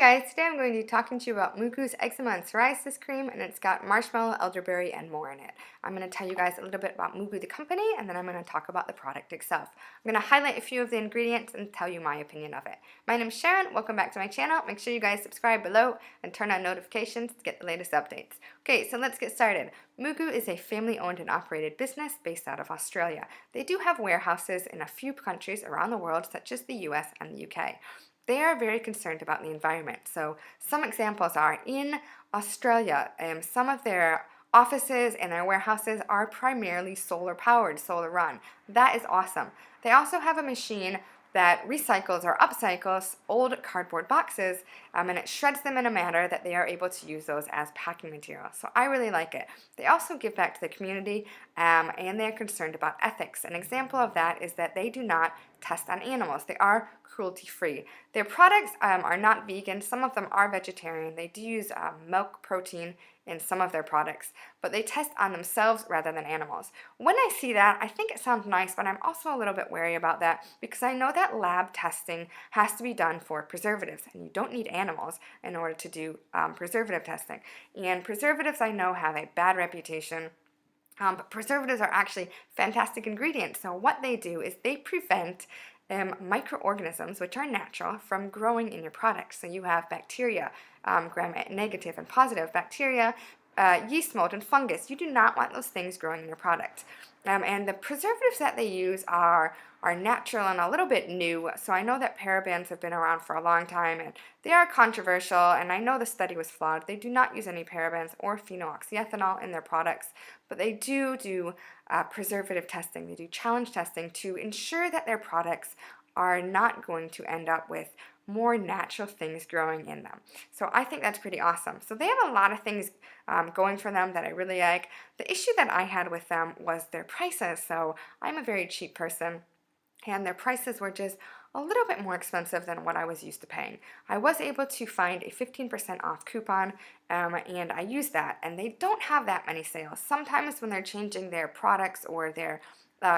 Guys, today I'm going to be talking to you about Moogoo's Eczema and Psoriasis Cream, and it's got marshmallow, elderberry, and more in it. I'm going to tell you guys a little bit about Moogoo the company, and then I'm going to talk about the product itself. I'm going to highlight a few of the ingredients and tell you my opinion of it. My name is Sharon. Welcome back to my channel. Make sure you guys subscribe below and turn on notifications to get the latest updates. Okay, so let's get started. Moogoo is a family-owned and operated business based out of Australia. They do have warehouses in a few countries around the world, such as the US and the UK. They are very concerned about the environment. So some examples are in Australia, some of their offices and their warehouses are primarily solar powered, solar run. That is awesome. They also have a machine that recycles or upcycles old cardboard boxes and it shreds them in a manner that they are able to use those as packing material. So I really like it. They also give back to the community and they're concerned about ethics. An example of that is that they do not test on animals. They are cruelty free. Their products are not vegan. Some of them are vegetarian. They do use milk protein in some of their products, but they test on themselves rather than animals. When I see that, I think it sounds nice, but I'm also a little bit wary about that because I know that lab testing has to be done for preservatives, and you don't need animals in order to do preservative testing. And preservatives, I know, have a bad reputation. But preservatives are actually fantastic ingredients. So what they do is they prevent microorganisms, which are natural, from growing in your products. So you have bacteria, gram-negative and positive bacteria, yeast mold, and fungus. You do not want those things growing in your product. And the preservatives that they use are natural and a little bit new. So I know that parabens have been around for a long time and they are controversial, and I know the study was flawed. They do not use any parabens or phenoxyethanol in their products, but they do preservative testing. They do challenge testing to ensure that their products are not going to end up with more natural things growing in them. So I think that's pretty awesome. So they have a lot of things going for them that I really like. The issue that I had with them was their prices. So I'm a very cheap person, and their prices were just a little bit more expensive than what I was used to paying. I was able to find a 15% off coupon, and I used that, and they don't have that many sales. Sometimes when they're changing their products or their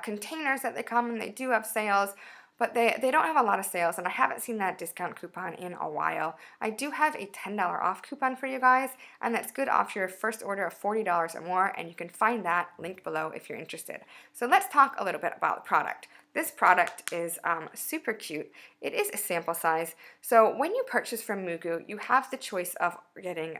containers that they come in, they do have sales, but they don't have a lot of sales, and I haven't seen that discount coupon in a while. I do have a $10 off coupon for you guys, and that's good off your first order of $40 or more, and you can find that linked below if you're interested. So let's talk a little bit about the product. This product is super cute. It is a sample size. So when you purchase from Moogoo, you have the choice of getting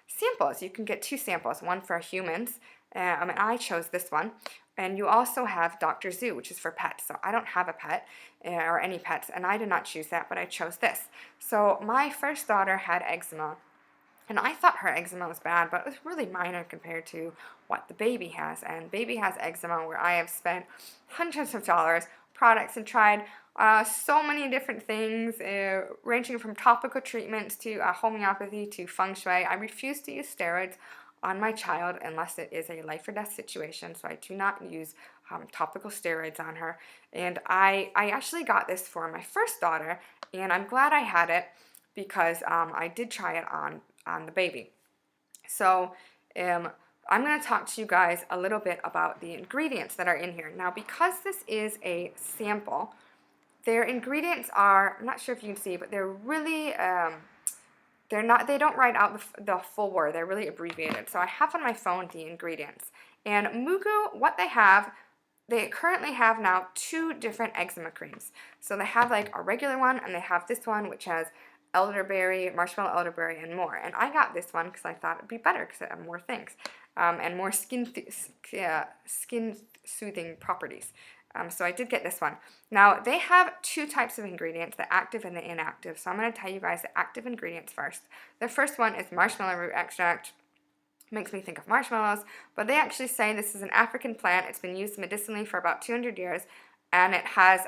samples. You can get 2 samples, one for humans, and I chose this one. And you also have Dr. Zoo, which is for pets. So I don't have a pet or any pets, and I did not choose that, but I chose this. So my first daughter had eczema, and I thought her eczema was bad, but it was really minor compared to what the baby has. And baby has eczema where I have spent hundreds of dollars products and tried so many different things, ranging from topical treatments to homeopathy to feng shui. I refuse to use steroids on my child unless it is a life or death situation, so I do not use topical steroids on her. And I actually got this for my first daughter, and I'm glad I had it because I did try it on the baby. So I'm going to talk to you guys a little bit about the ingredients that are in here. Now, because this is a sample, their ingredients are, I'm not sure if you can see, but they're really they don't write out the full word. They're really abbreviated. So I have on my phone the ingredients. And Moogoo, what they currently have now 2 different eczema creams. So they have like a regular one, and they have this one which has elderberry, marshmallow, elderberry, and more. And I got this one because I thought it'd be better because it had more things and more skin soothing properties. So I did get this one. Now, they have 2 types of ingredients, the active and the inactive. So I'm going to tell you guys the active ingredients first. The first one is marshmallow root extract. Makes me think of marshmallows, but they actually say this is an African plant. It's been used medicinally for about 200 years, and it has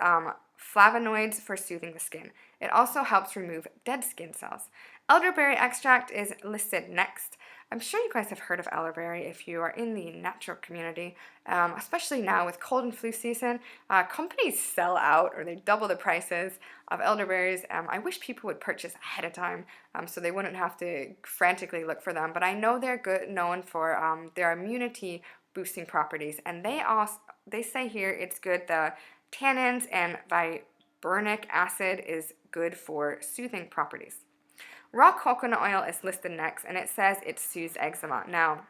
flavonoids for soothing the skin. It also helps remove dead skin cells. Elderberry extract is listed next. I'm sure you guys have heard of elderberry if you are in the natural community, especially now with cold and flu season. Companies sell out, or they double the prices of elderberries. I wish people would purchase ahead of time so they wouldn't have to frantically look for them, but I know they're known for their immunity boosting properties, and they say here it's good. The tannins and viburnonic acid is good for soothing properties. Raw coconut oil is listed next, and it says it soothes eczema. Now,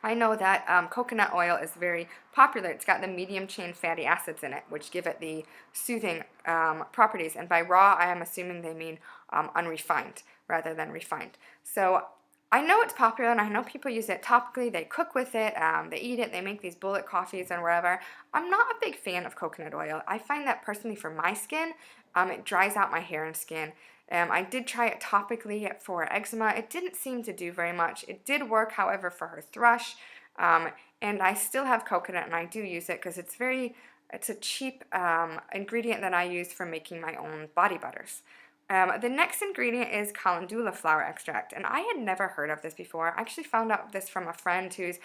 I know that coconut oil is very popular. It's got the medium chain fatty acids in it, which give it the soothing properties. And by raw, I am assuming they mean unrefined rather than refined. So I know it's popular, and I know people use it topically. They cook with it, they eat it, they make these bullet coffees and whatever. I'm not a big fan of coconut oil. I find that personally for my skin, it dries out my hair and skin. I did try it topically for eczema. It didn't seem to do very much. It did work, however, for her thrush, and I still have coconut, and I do use it because it's a cheap ingredient that I use for making my own body butters. The next ingredient is Calendula flower extract, and I had never heard of this before. I actually found out this from a friend who's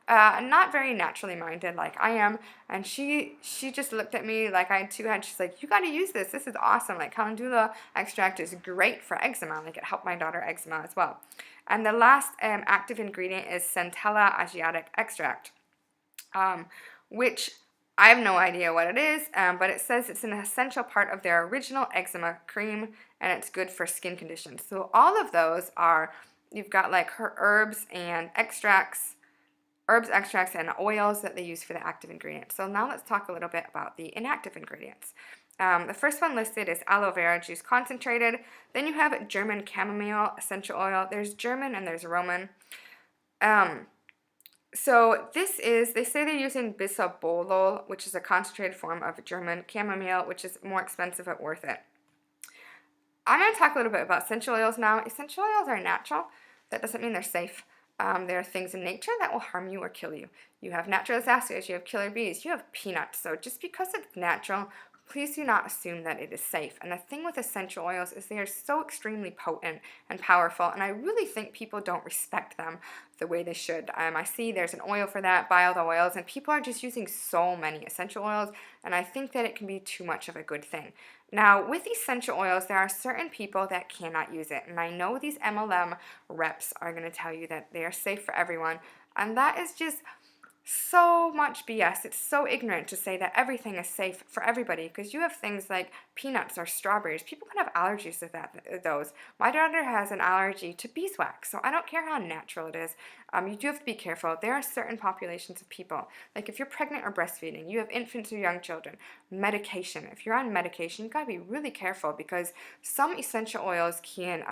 not very naturally minded like I am, and she just looked at me like I had two heads. She's like, you got to use this. This is awesome. Like, Calendula extract is great for eczema. Like, it helped my daughter eczema as well. And the last active ingredient is Centella Asiatic extract, which I have no idea what it is, but it says it's an essential part of their original eczema cream, and it's good for skin conditions. So all of those are, you've got like her herbs, extracts, and oils that they use for the active ingredients. So now let's talk a little bit about the inactive ingredients. The first one listed is aloe vera juice concentrated. Then you have German chamomile essential oil. There's German and there's Roman. So this is, they say they're using bisabolol, which is a concentrated form of German chamomile, which is more expensive but worth it. I'm going to talk a little bit about essential oils now. Essential oils are natural. That doesn't mean they're safe. There are things in nature that will harm you or kill you. You have natural disasters, you have killer bees, you have peanuts. So just because it's natural, please do not assume that it is safe. And the thing with essential oils is they are so extremely potent and powerful, and I really think people don't respect them the way they should. I see there's an oil for that, buy all the oils, and people are just using so many essential oils, and I think that it can be too much of a good thing. Now, with essential oils, there are certain people that cannot use it, and I know these MLM reps are going to tell you that they are safe for everyone, and that is just so much BS. It's so ignorant to say that everything is safe for everybody, because you have things like peanuts or strawberries. People can have allergies to those. My daughter has an allergy to beeswax, so I don't care how natural it is. You do have to be careful. There are certain populations of people, like if you're pregnant or breastfeeding, you have infants or young children, medication. If you're on medication, you got to be really careful, because some essential oils can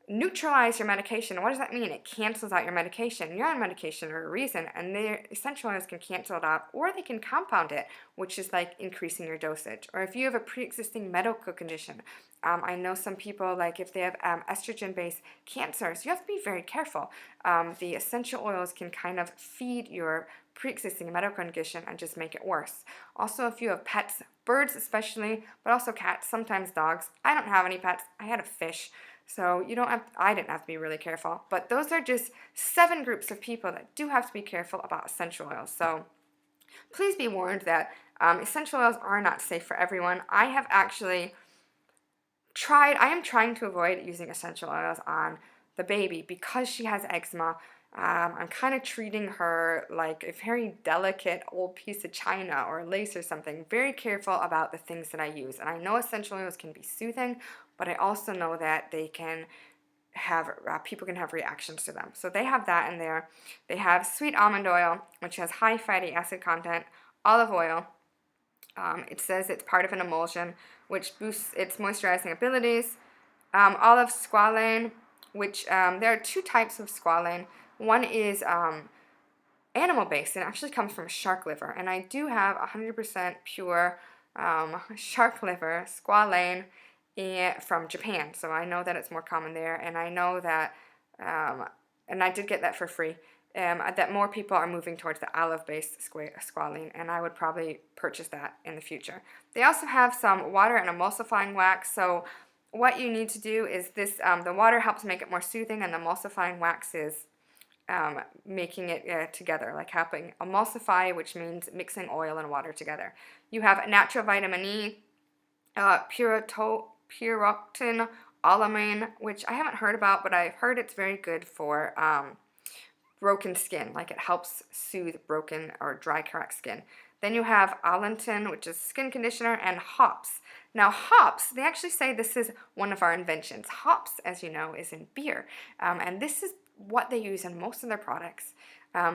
neutralize your medication. What does that mean? It cancels out your medication. You're on medication for a reason, and the essential oils can cancel it out, or they can compound it, which is like increasing your dosage. Or if you have a pre-existing medical condition, I know some people, like if they have estrogen-based cancers, you have to be very careful. The essential oils can kind of feed your pre-existing medical condition and just make it worse. Also, if you have pets, birds especially, but also cats, sometimes dogs. I don't have any pets. I had a fish. So I didn't have to be really careful. But those are just 7 groups of people that do have to be careful about essential oils. So please be warned that essential oils are not safe for everyone. I have actually I am trying to avoid using essential oils on the baby because she has eczema. I'm kind of treating her like a very delicate old piece of china or lace or something. Very careful about the things that I use. And I know essential oils can be soothing, but I also know that they can have, people can have reactions to them. So they have that in there. They have sweet almond oil, which has high fatty acid content, olive oil. It says it's part of an emulsion, which boosts its moisturizing abilities. Olive squalane, which there are 2 types of squalane. One is animal-based, and it actually comes from shark liver. And I do have 100% pure shark liver squalane from Japan, so I know that it's more common there, and I know that, and I did get that for free, that more people are moving towards the olive-based squalene, and I would probably purchase that in the future. They also have some water and emulsifying wax, so what you need to do is this, the water helps make it more soothing, and the emulsifying wax is making it together, like helping emulsify, which means mixing oil and water together. You have natural vitamin E, pyroxine olamine, which I haven't heard about, but I've heard it's very good for broken skin, like it helps soothe broken or dry, cracked skin. Then you have allantoin, which is skin conditioner, and hops. Now hops, they actually say this is one of our inventions. Hops, as you know, is in beer, and this is what they use in most of their products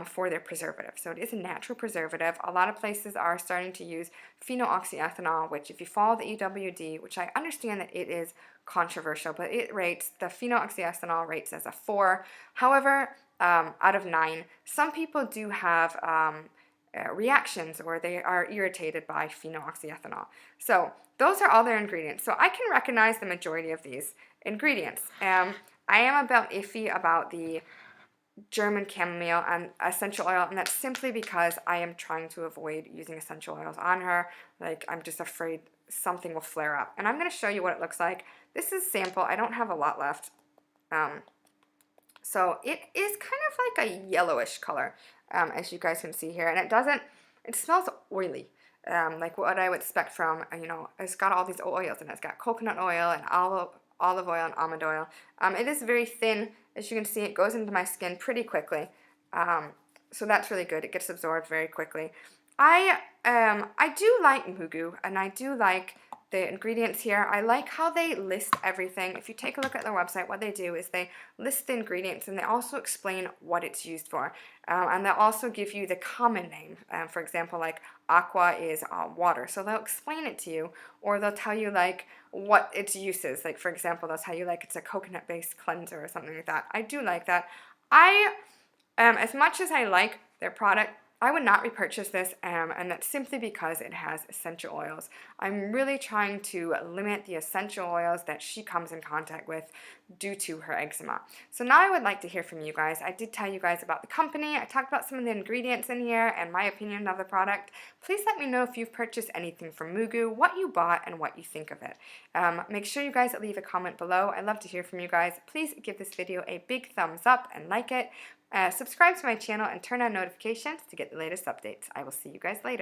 for their preservative. So it is a natural preservative. A lot of places are starting to use phenoxyethanol, which if you follow the EWD, which I understand that it is controversial, but it rates, the phenoxyethanol rates as a 4. However, out of 9, some people do have reactions or they are irritated by phenoxyethanol. So those are all their ingredients. So I can recognize the majority of these ingredients. I am about iffy about the German chamomile and essential oil, and that's simply because I am trying to avoid using essential oils on her. Like, I'm just afraid something will flare up. And I'm going to show you what it looks like. This is sample. I don't have a lot left. So it is kind of like a yellowish color, as you guys can see here. And it smells oily, like what I would expect from, it's got all these oils in it. It's got coconut oil and olive oil and almond oil. It is very thin. As you can see, it goes into my skin pretty quickly. So that's really good. It gets absorbed very quickly. I do like Moogoo, and I do like the ingredients here. I like how they list everything. If you take a look at their website, what they do is they list the ingredients and they also explain what it's used for. And they'll also give you the common name. For example, like aqua is water. So they'll explain it to you, or they'll tell you like what its use is. Like, for example, they'll tell you like it's a coconut-based cleanser or something like that. I do like that. As much as I like their product, I would not repurchase this, and that's simply because it has essential oils. I'm really trying to limit the essential oils that she comes in contact with due to her eczema. So now I would like to hear from you guys. I did tell you guys about the company. I talked about some of the ingredients in here and my opinion of the product. Please let me know if you've purchased anything from Moogoo, what you bought, and what you think of it. Make sure you guys leave a comment below. I'd love to hear from you guys. Please give this video a big thumbs up and like it. Subscribe to my channel and turn on notifications to get the latest updates. I will see you guys later.